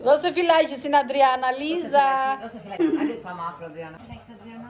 Ose filajqesin Adriana, Liza. Ose filajqesin, hajde sa më afër Adriana. Filajqesin Adriana.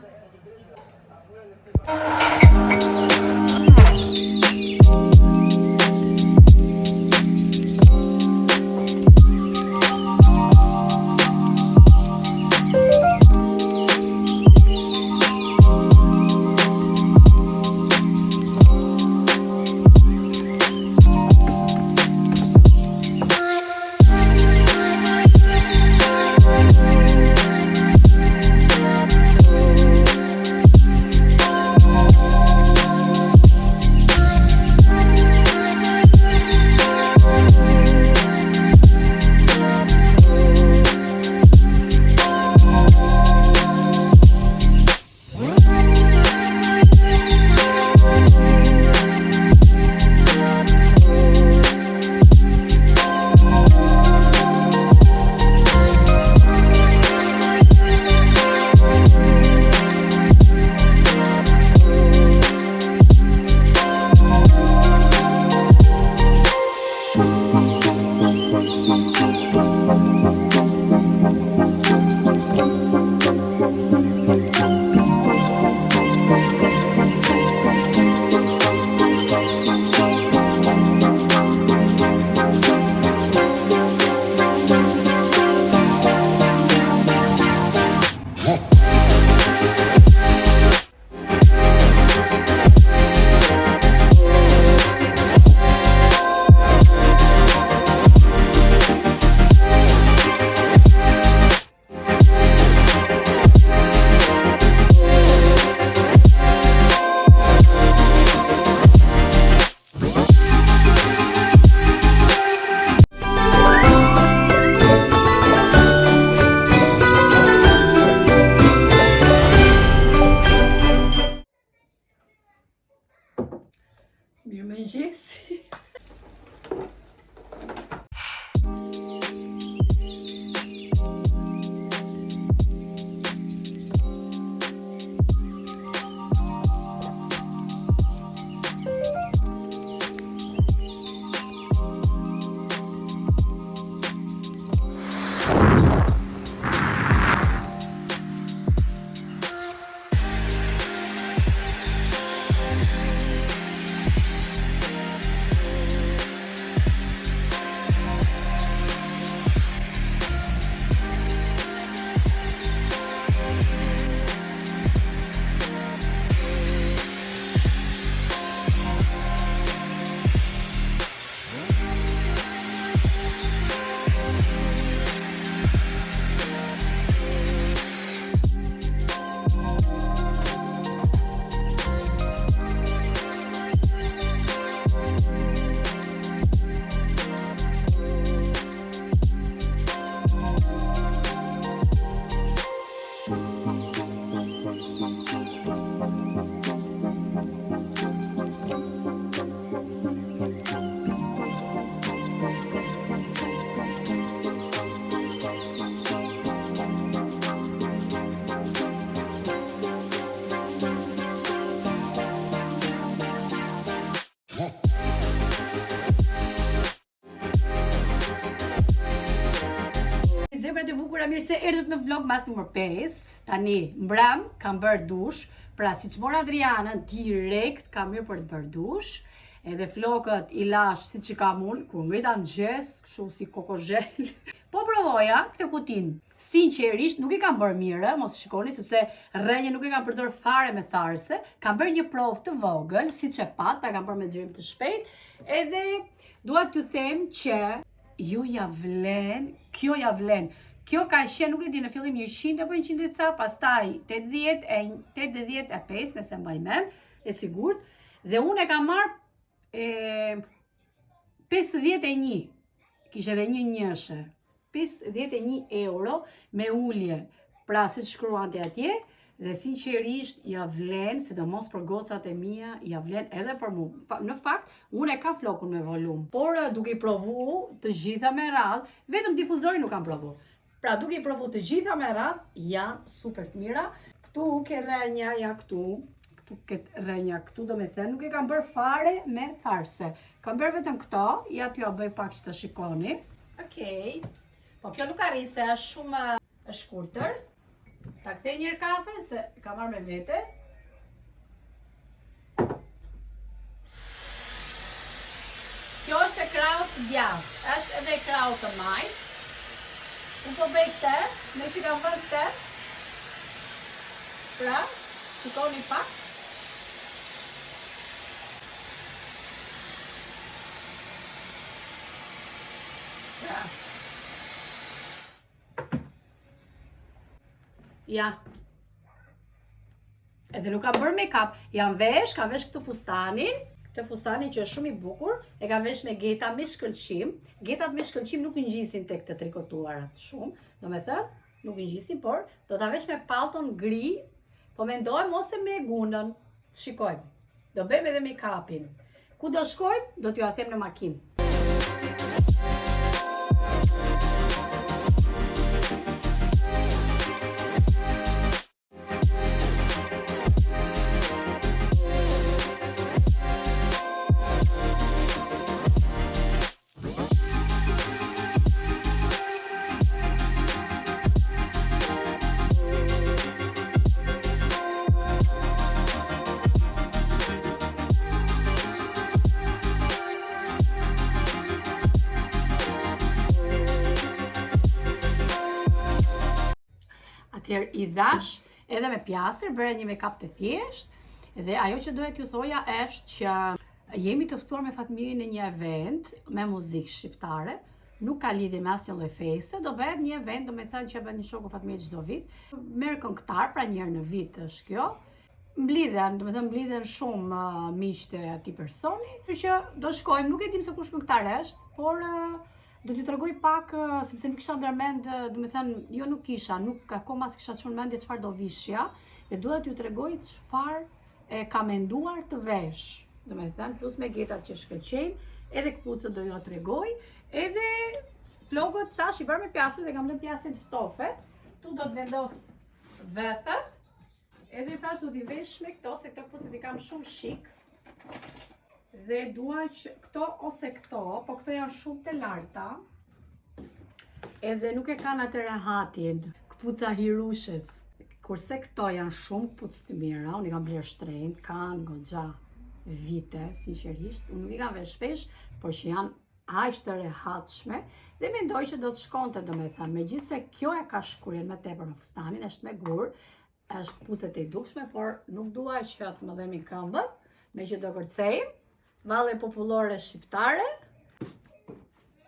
Mirëmëngjesi. Zemrat e bukura, mirë se erdhët në vlog mas numër 5. Tani, mbram, kam bërë dush. Pra, si që mora Adrianën, direkt kam mirë për të bërë dush. Edhe flokët i lash si që kam unë, kur ngrita në gjes, kështu si kokozhel. Po provoja këtë kutin. Sinqerisht, nuk i kam bërë mirë, mos shikoni, sepse rrenjë nuk i kam përdor fare me tharse. Kam bërë një provë të vogël, si që pat, pa kam bërë me xhirim të shpejt. Edhe, dua t'ju them që jo ja vlen, kjo ja vlen. Kjo ka qenë, nuk e di, në fillim 100 apo 100 e ca, pastaj 85, nëse mbaj mend, e sigurt. Dhe unë e kam marrë 51. Kishe edhe një njëshe. 51 euro me ulje. Pra, si të shkruante atje, dhe sinqerisht ja vlen, sidomos për gocat e mia, ja vlen edhe për mua. Në fakt, unë e kam flokun me volum, por duke i provu të gjitha me radhë, vetëm difuzorin nuk kam provu. Pra, duke i provu të gjitha me radhë, janë super të mira. Këtu ke rrenja, ja këtu këtë rrenja këtu, do me thënë, nuk e kam bërë fare me tharse. Kam bërë vetëm këto, ja t'ju a bëj pak që të shikoni. Okej. Po kjo nuk arrin se është shumë e shkurtër. Ta kthej një herë kafe se ka marrë me vete. Kjo është e kraut djathtë, është edhe e kraut të majt. Unë po bëj këtë, me që kam vënë këtë. Pra, shikoni pak. Pra. Ja. Edhe nuk kam bërë make-up, kam vesh këtë fustanin. Këtë fustanin që është shumë i bukur, e kam vesh me geta me shkëlqim. Getat me shkëlqim nuk ngjisin tek të trikotuarat shumë, domethënë, nuk ngjisin, por do ta vesh me pallton gri, po mendoj mos e me gunën. Shikojmë. Do bëjmë edhe make-upin. Ku do shkojmë? Do t'ju a them në makinë. Atëherë i dhash edhe me pjasër, bëre një make-up të thjesht, dhe ajo që duhet ju thoja është që jemi të ftuar me Fatmirin në një event me muzikë shqiptare, nuk ka lidhje me asnjë lloj feste, do bëhet një event, domethënë që bën një shoku Fatmirit çdo vit. Merr këngëtar, pra një herë në vit është kjo. Mblidhen shumë miq të atij personi, kështu që do shkojmë, nuk e dim se kush këngëtar është, por do t'ju tregoj pak, sepse nuk kisha ndërmend, domethënë, jo nuk kisha, nuk akoma s'kisha çuar mendje çfarë do vishja, dhe dua t'ju tregoj çfarë ka menduar të vesh, domethënë, plus me getat që shkëlqejnë, edhe këpucët do ju tregoj, edhe flokët tash i bërë me pjasën dhe kam lënë pjasën të ftofe, tu do të vendos vethët, edhe tash do t'i vesh me këto, se këto këpucët i kam shumë shik. Dhe dua që këto ose këto, po këto janë shumë të larta, edhe nuk e kanë atë rehatin, këpuca hirushes. Kurse këto janë shumë këpucë të mira, unë i kam blerë shtrenjtë, kanë goxha vite, sinqerisht, unë nuk i kam vesh shpesh, por që janë aq të rehatshme, dhe mendoj që do të shkonte, domethënë, megjithse kjo e ka shkurjen më tepër në fustanin, është me gur, është këpucët e dukshme, por nuk dua që të më dhemi këmbët, me që do kërcejmë. Valle popullore shqiptare.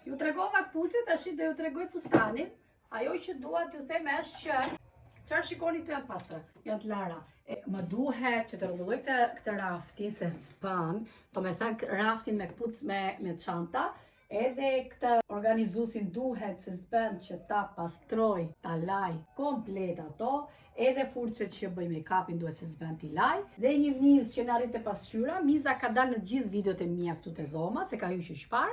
Ju tregova këpucët, tash do ju tregoj fustanin. Ajo që dua t'ju them është që çfarë shikoni këtu janë pastra, janë të lara. Më duhet që të rregulloj këtë raftin se s'pan, domethënë raftin me këpucë me çanta, edhe këtë organizuesin duhet se s'bën që ta pastroj, ta laj komplet ato. Edhe furçet që bëj make-upin duhet se s'bën t'i laj. Dhe një mizë që në arrit të pasqyra, miza ka dalë në gjithë videot e mia këtu te dhoma, se ka hyqë shpar.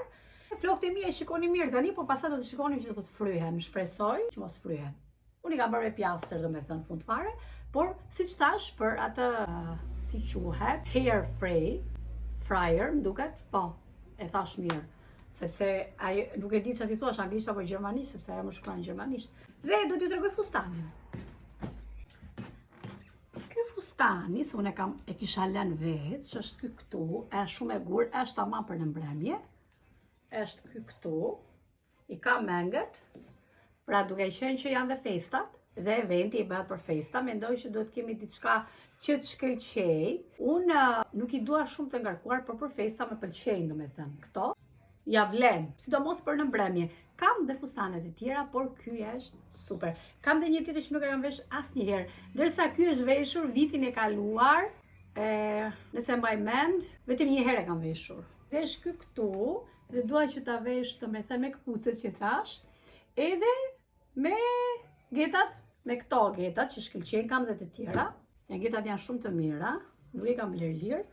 Flokët e mia i shikoni mirë tani, po pastaj do të shikoni që do të fryhen. Shpresoj që mos fryhen. Unë i kam bërë me pjastër, domethënë fund fare, por siç thash për atë si quhet, hair fryer, më duket, po, e thash mirë. Sepse nuk e di çfarë ti thua, anglisht apo gjermanisht, sepse ajo më shkruan gjermanisht. Dhe do t'ju tregoj fustanin. Fustani, se unë e kisha lënë vetë, që është ky këtu, është shumë e gurë, është tamam për në mbrëmje, është ky këtu, i ka mengët, pra duke qenë që janë dhe festat, dhe eventi i bëhet për festa, mendoj që duhet kemi diçka që të shkëlqej. Unë nuk i dua shumë të ngarkuar, por për festa më pëlqejnë, domethënë, këto. Ja vlen, sidomos për në mbrëmje. Kam dhe fustanet e tjera, por ky është super. Kam dhe një tjetër që nuk e kam vesh asnjëherë, ndërsa ky është veshur vitin e kaluar, nëse mbaj mend, vetëm një herë e kam veshur. Vesh ky këtu, dhe dua që ta vesh, domethënë me këpucët që thash, edhe me getat, me këto getat që shkëlqejnë, kam dhe të tjera. Getat janë shumë të mira, nuk i kam bler lirë.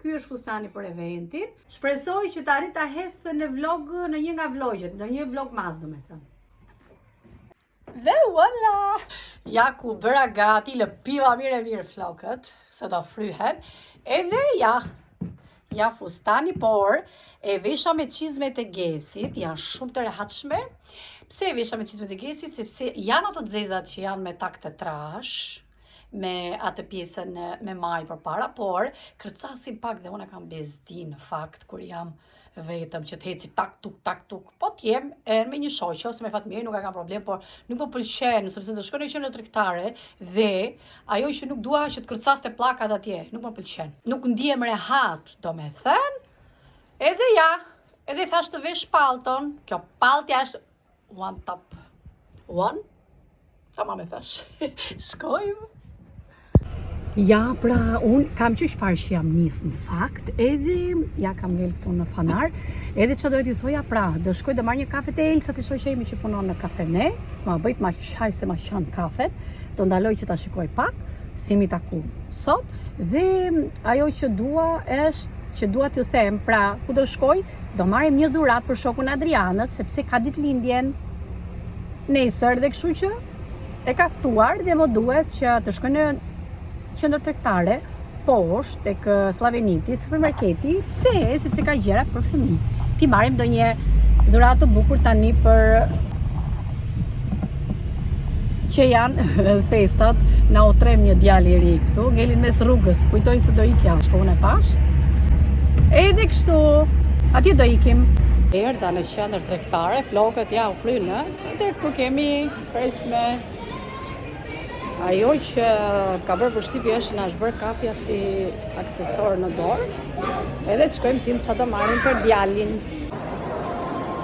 Ky është fustani për eventin. Shpresoj që të arrit ta hedh në vlog, në një nga vlogjet, në një vlog mas, domethënë. Dhe voila! Ja ku bëra gati, lëpiva mirë flokët, se do fryhen. Edhe ja, ja fustani, por e vesha me çizmet e gesit, janë shumë të rehatshme. Pse e vesha me çizmet e gesit? Sepse janë ato zezat që janë me tak të trash, me atë pjesën me maj përpara, por kërcasin pak dhe unë kam bezdi në fakt kur jam vetëm që të heci tak tuk, po t'jem me një shoqe ose me Fatmirë nuk e kam problem, por nuk më pëlqen, sepse të shkoj në qendër tregtare dhe ajo që nuk dua që të kërcaste pllakat atje, nuk më pëlqen. Nuk ndihem rehat, domethënë, edhe thash të vesh pallton, kjo palltja është one top. One? Tamam e thash. Shkojmë. Ja, pra, unë kam qysh parë që jam nisë në fakt, edhe ja kam ngel këtu në fanar, edhe që dojtë i thoja, pra, do shkoj dhe marrë një kafe të Elsa të shoqejmi që punon në kafene, ma bëjt ma qaj se ma qanë kafen, do ndaloj që ta shikoj pak, si mi taku sot, dhe ajo që dua është që dua t'ju them, pra, ku do shkoj, do marrim një dhurat për shokun Adrianës, sepse ka ditëlindjen nesër dhe kështu që e ka ftuar dhe më duhet që të shkoj në qendër tregtare, poshtë tek Slaveniti, supermarketi. Pse? Sepse ka gjëra për fëmijë. Ti marrim ndonjë dhuratë të bukur tani për që janë festat, na u trem një djalë i ri këtu, ngelin mes rrugës, kujtoj se do ikja, shpo unë e pash. Edhe kështu, atje do ikim. Erdha në qendër tregtare, flokët ja u frynë, edhe ku kemi Christmas. Ajo që ka bërë përshtypje është na është bërë kafja si aksesor në dorë, edhe të shkojmë tim çfarë do marrim për djalin.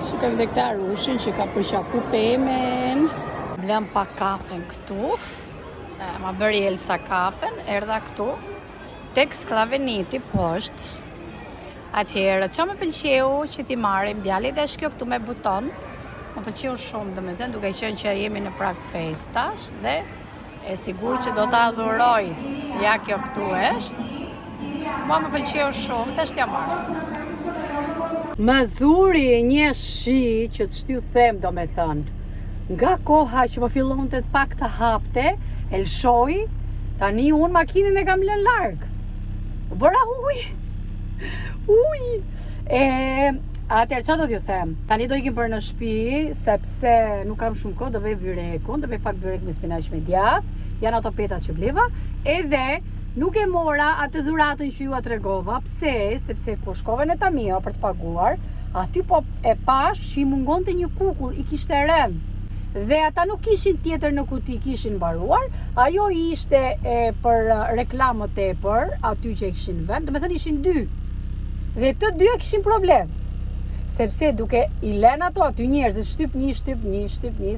Shikojmë dhe këta rushin që ka përqaku pemen. Blem pa kafen këtu. Ma bëri Elsa kafen, erdha këtu tek Slaveniti poshtë. Atëherë, që më pëlqeu që ti marrim djalit dhe shkjo këtu me buton. Më pëlqeu shumë, domethënë, duke qenë që jemi në prag festash dhe e sigur që do ta adhuroj. Ja, kjo këtu është. Mua më pëlqeu shumë dhe t'ja marr. Më zuri një shi që të shty them, domethënë. Nga koha që më fillonte pak të hapte, e lshoj, tani unë makinën e kam lënë larg. Bëra uj. Atëherë, çfarë do t'ju them? Tani do ikim për në shtëpi, sepse nuk kam shumë kohë, do bëj byrekun, do bëj pak byrek me spinaq me djath, janë ato petat që bleva, edhe nuk e mora atë dhuratën që ju a tregova. Pse? Sepse kur shkove në Tamio për të paguar, aty po e pash që i mungonte një kukull, i kishte rënë. Dhe ata nuk kishin tjetër në kuti, kishin mbaruar, ajo ishte për reklamë tepër, aty që e kishin vënë, domethënë ishin dy. Dhe të dy e kishin problem. Sepse duke i lënë ato aty njerëzit shtyp një,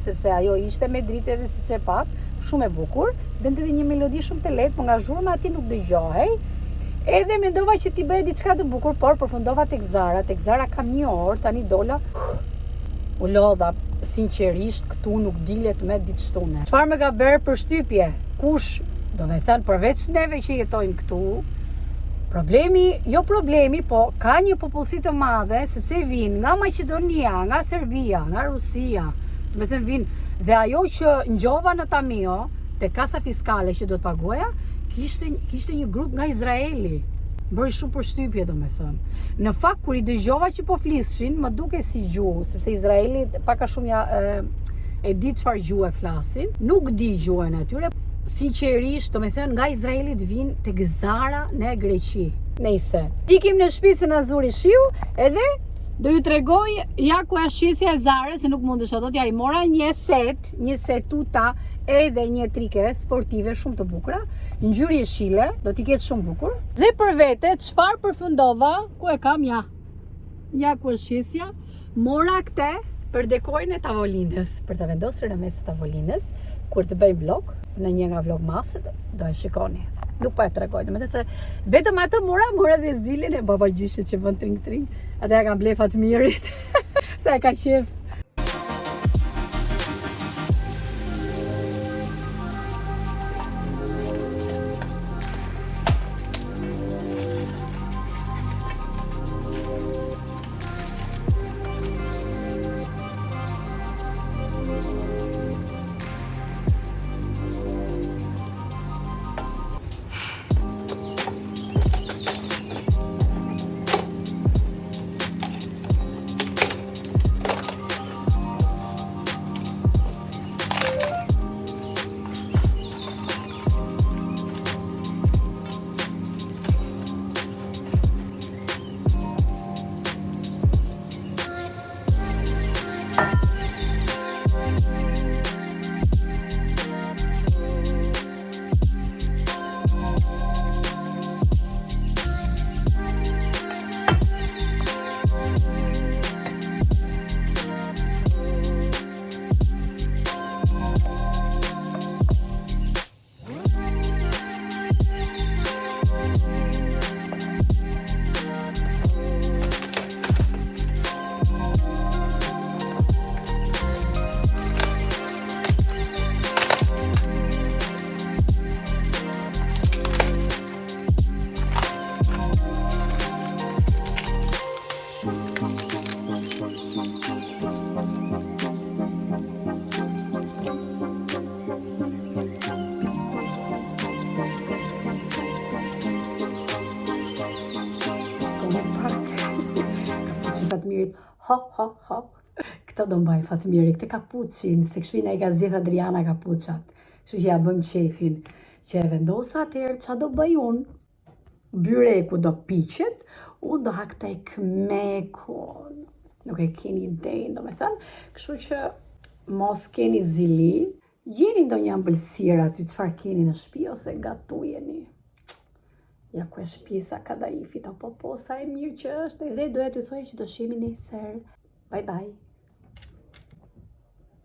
sepse ajo ishte me dritë edhe siç e pat, shumë e bukur, bënte edhe një melodi shumë të lehtë, por nga zhurma aty nuk dëgjohej. Edhe mendova që ti bëje diçka të bukur, por përfundova tek Zara kam një orë, tani dola. U lodha, sinqerisht këtu nuk dilet me ditë shtune. Çfarë më ka bërë përshtypje? Kush, do me thënë përveç neve që jetojnë këtu, problemi, po ka një popullsi të madhe, sepse vinë nga Maqedonia, nga Serbia, nga Rusia, me thënë vinë, dhe ajo që ngjova në Tamio, te kasa fiskale që do të paguaja, kishte një grup nga Izraeli. Bëri shumë përshtypje, do me thënë. Në fakt, kur i dëgjova që po flishin, më duke si gjuhë, sepse Izraeli paka shumë e di çfarë gjuhë e flasin, nuk di gjuhën e tyre. Sinqerisht, do me thënë, nga Izraelit vinë tek Zara në Greqi. Nejse. Ikim në shtëpisë në Azuri Shiu, edhe do ju tregoj ja ku është qesja e Zarës, se nuk mundesh ato, ja i mora një set tuta edhe një trike sportive shumë të bukura, ngjyrë jeshile, do t'i ketë shumë bukur. Dhe për vete, çfarë përfundova, ku e kam ja ku është qesja, mora këte për dekorin e tavolinës, për të vendosur në mes të tavolinës, kur të bëjmë vlog, në një nga vlogmaset, do e shikoni. Nuk po e tregoj, domethënë se vetëm atë mora dhe zilin e babagjyshit që bën tring, atë ja kam ble Fatmirit. Sa e ka qef. Fatmirit, ho. Këtë do mbaj Fatmiri, këtë kapuçin, se kështu i ka zgjedh Adriana kapuçat. Kështu që ja bëjmë qefin. Që e vendosa atëherë ç'a do bëj unë? Byreku do piqet, unë do ha këtë ekmekun. Nuk e keni idejnë, do me thënë. Kështu që mos keni zili, jeni ndonjë ëmbëlsirë aty, çfarë keni në shtëpi ose gatujeni. Ja ku e shpisa kadaifit, apo sa e mirë që është, edhe doja t'ju thoj që do shihemi nesër. Bye bye.